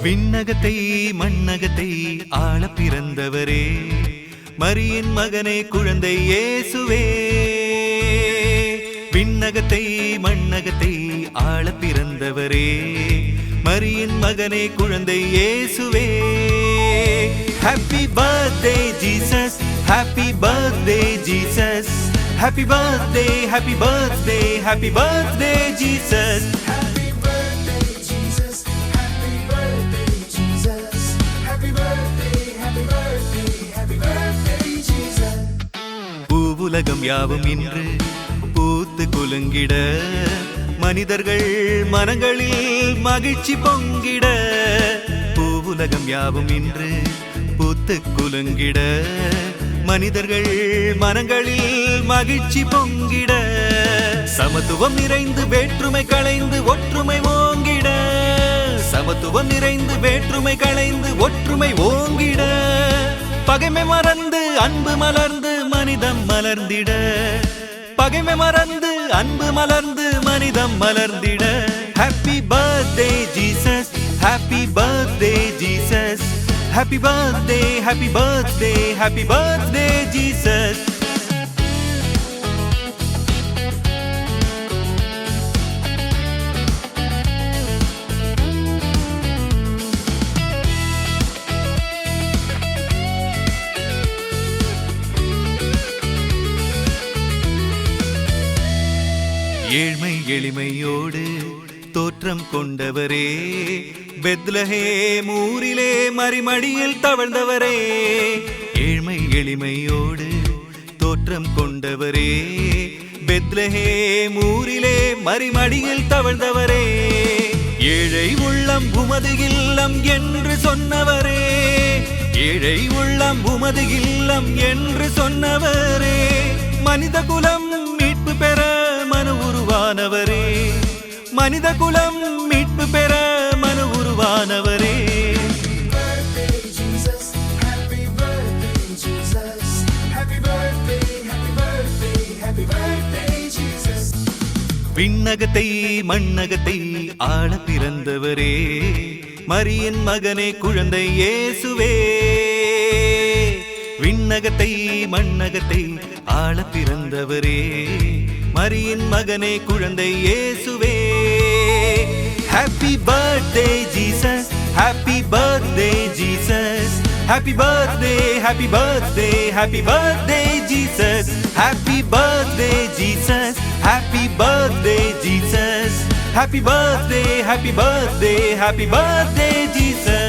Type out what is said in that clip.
விண்ணகத்தை மண்ணகத்தை ஆள பிறந்தவரே, மரியின் மகனே குழந்தை இயேசுவே. விண்ணகத்தை மண்ணகத்தை ஆள பிறந்தவரே, மரியின் மகனே குழந்தை இயேசுவே. Happy birthday Jesus, happy birthday Jesus, happy birthday, happy birthday, happy birthday Jesus. பூவுலகம் யாவும் இன்று பூத்து குலுங்கிட, மனிதர்கள் மனங்களில் மகிழ்ச்சி பொங்கிட. பூவுலகம் யாவும் இன்று பூத்து குலுங்கிட, மனிதர்கள் மனங்களில் மகிழ்ச்சி பொங்கிட. சமத்துவம் நிறைந்து வேற்றுமை களைந்து ஒற்றுமை ஓங்கிட, சமத்துவம் நிறைந்து வேற்றுமை களைந்து ஒற்றுமை ஓங்கிட. பகைமை மறந்து அன்பு மலர்ந்து மனிதம் மலர்ந்திட, பகைமை மறந்து அன்பு மலர்ந்து மனிதம் மலர்ந்திட. Happy birthday Jesus, happy birthday Jesus, happy birthday, happy birthday, happy birthday Jesus. ஏழ்மை எளிமையோடு தோற்றம் கொண்டவரே, பெத்லஹேம் ஊரிலே மரிமடியில் தவழ்ந்தவரே. ஏழ்மை எளிமையோடு தோற்றம் கொண்டவரே, பெத்லஹேம் ஊரிலே மரிமடியில் தவழ்ந்தவரே. ஏழை உள்ளம் உமது இல்லம் என்று சொன்னவரே, ஏழை உள்ளம் உமது இல்லம் என்று சொன்னவரே. மனித குலம் மீட்பு பெற மனு உருவானவரே, மனித குலம் மீட்பு பெற மனு உருவானவரே. விண்ணகத்தை மண்ணகத்தை ஆள பிறந்தவரே, மரியின் மகனே குழந்தை இயேசுவே. விண்ணகத்தை மண்ணகத்தை ஆள பிறந்தவரே, மரியின் மகனே குழந்தை இயேசுவே. Happy birthday Jesus, happy birthday Jesus, happy birthday, happy birthday, happy birthday Jesus. Happy birthday Jesus, happy birthday Jesus, happy birthday, happy birthday, happy birthday Jesus.